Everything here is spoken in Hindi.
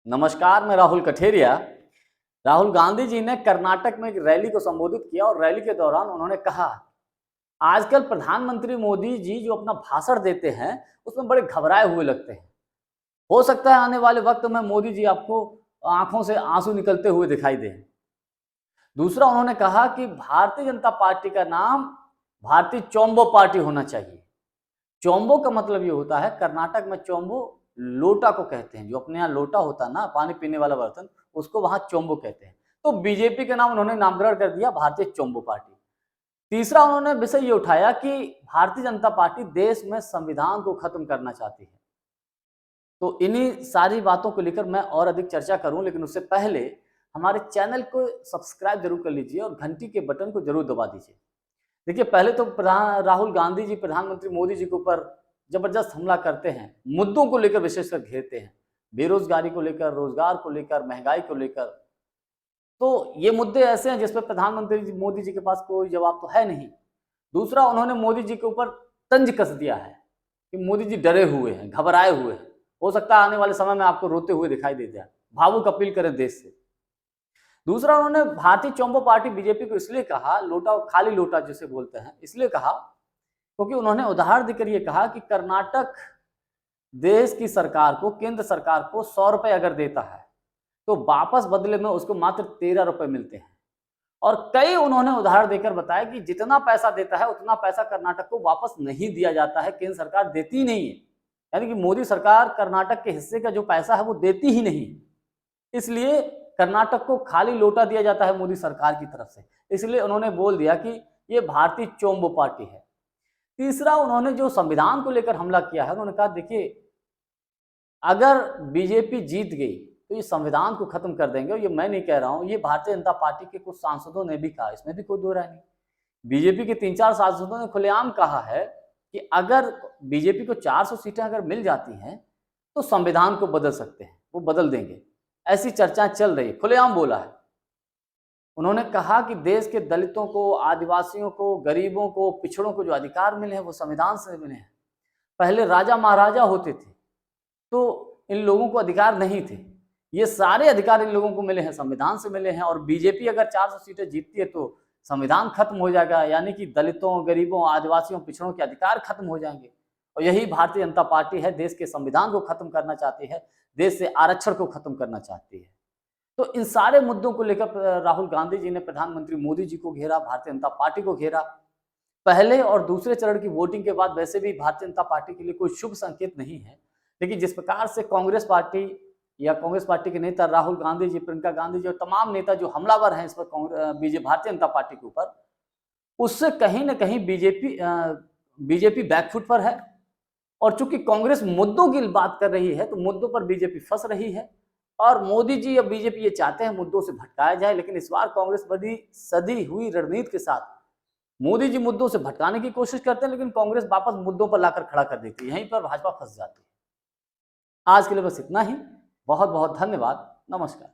नमस्कार, मैं राहुल कठेरिया। राहुल गांधी जी ने कर्नाटक में एक रैली को संबोधित किया और रैली के दौरान उन्होंने कहा, आजकल प्रधानमंत्री मोदी जी जो अपना भाषण देते हैं, उसमें बड़े घबराए हुए लगते हैं। हो सकता है आने वाले वक्त में मोदी जी आपको आंखों से आंसू निकलते हुए दिखाई दें। दूसरा उन्होंने कहा कि भारतीय जनता पार्टी का नाम भारतीय चोम्बो पार्टी होना चाहिए। चोम्बो का मतलब ये होता है, कर्नाटक में चोम्बो लोटा को कहते हैं, जो अपने यहाँ लोटा होता है ना, पानी पीने वाला बर्तन, उसको वहां चोम्बो कहते हैं। तो बीजेपी के नाम उन्होंने नामकरण कर दिया भारतीय चोम्बो पार्टी। तीसरा उन्होंने विषय ये उठाया कि भारतीय जनता पार्टी देश में संविधान को खत्म करना चाहती है। तो इन्हीं सारी बातों को लेकर मैं और अधिक चर्चा करूं, लेकिन उससे पहले हमारे चैनल को सब्सक्राइब जरूर कर लीजिए और घंटी के बटन को जरूर दबा दीजिए। देखिए, पहले तो राहुल गांधी जी प्रधानमंत्री मोदी जी के ऊपर जबरदस्त हमला करते हैं, मुद्दों को लेकर विशेषकर घेरते हैं, बेरोजगारी को लेकर, रोजगार को लेकर, महंगाई को लेकर। तो ये मुद्दे ऐसे हैं जिसपे प्रधानमंत्री मोदी जी के पास कोई जवाब तो है नहीं। दूसरा, उन्होंने मोदी जी के ऊपर तंज कस दिया है कि मोदी जी डरे हुए हैं, घबराए हुए हैं। हो सकता है आने वाले समय में आपको रोते हुए दिखाई दे जाए। भावुक अपील करें देश से। दूसरा, उन्होंने भारतीय चोम्बो पार्टी बीजेपी को इसलिए कहा, लोटा खाली लोटा जिसे बोलते हैं, इसलिए कहा क्योंकि उन्होंने उदाहरण देकर ये कहा कि कर्नाटक देश की सरकार को, केंद्र सरकार को 100 रुपए अगर देता है तो वापस बदले में उसको मात्र 13 रुपए मिलते हैं। और कई उन्होंने उदाहरण देकर बताया कि जितना पैसा देता है उतना पैसा कर्नाटक को वापस नहीं दिया जाता है, केंद्र सरकार देती नहीं है। यानी कि मोदी सरकार कर्नाटक के हिस्से का जो पैसा है वो देती ही नहीं। इसलिए कर्नाटक को खाली लोटा दिया जाता है मोदी सरकार की तरफ से। इसलिए उन्होंने बोल दिया कि ये भारतीय चोम्बो पार्टी है। तीसरा, उन्होंने जो संविधान को लेकर हमला किया है, उन्होंने कहा, देखिए, अगर बीजेपी जीत गई तो ये संविधान को खत्म कर देंगे। और ये मैं नहीं कह रहा हूं, ये भारतीय जनता पार्टी के कुछ सांसदों ने भी कहा, इसमें भी कोई दो राय नहीं। बीजेपी के 3-4 सांसदों ने खुलेआम कहा है कि अगर बीजेपी को 400 सीटें अगर मिल जाती हैं तो संविधान को बदल सकते हैं, वो बदल देंगे। ऐसी चर्चाएं चल रही है, खुलेआम बोला है। उन्होंने कहा कि देश के दलितों को, आदिवासियों को, गरीबों को, पिछड़ों को जो अधिकार मिले हैं वो संविधान से मिले हैं। पहले राजा महाराजा होते थे तो इन लोगों को अधिकार नहीं थे। ये सारे अधिकार इन लोगों को मिले हैं, संविधान से मिले हैं। और बीजेपी अगर 400 सीटें जीतती है तो संविधान खत्म हो जाएगा, यानी कि दलितों, गरीबों, आदिवासियों, पिछड़ों के अधिकार खत्म हो जाएंगे। और यही भारतीय जनता पार्टी है, देश के संविधान को खत्म करना चाहती है, देश से आरक्षण को खत्म करना चाहती है। तो इन सारे मुद्दों को लेकर राहुल गांधी जी ने प्रधानमंत्री मोदी जी को घेरा, भारतीय जनता पार्टी को घेरा। पहले और दूसरे चरण की वोटिंग के बाद वैसे भी भारतीय जनता पार्टी के लिए कोई शुभ संकेत नहीं है, लेकिन जिस प्रकार से कांग्रेस पार्टी या कांग्रेस पार्टी के नेता राहुल गांधी जी, प्रियंका गांधी जी और तमाम नेता जो हमलावर हैं इस पर भारतीय जनता पार्टी के ऊपर, उससे कहीं ना कहीं बीजेपी बैकफुट पर है। और चूंकि कांग्रेस मुद्दों की बात कर रही है तो मुद्दों पर बीजेपी फंस रही है। और मोदी जी या बीजेपी ये चाहते हैं मुद्दों से भटकाया जाए, लेकिन इस बार कांग्रेस बड़ी सदी हुई रणनीति के साथ मोदी जी मुद्दों से भटकाने की कोशिश करते हैं, लेकिन कांग्रेस वापस मुद्दों पर लाकर खड़ा कर देती है। यहीं पर भाजपा फंस जाती है। आज के लिए बस इतना ही। बहुत बहुत धन्यवाद। नमस्कार।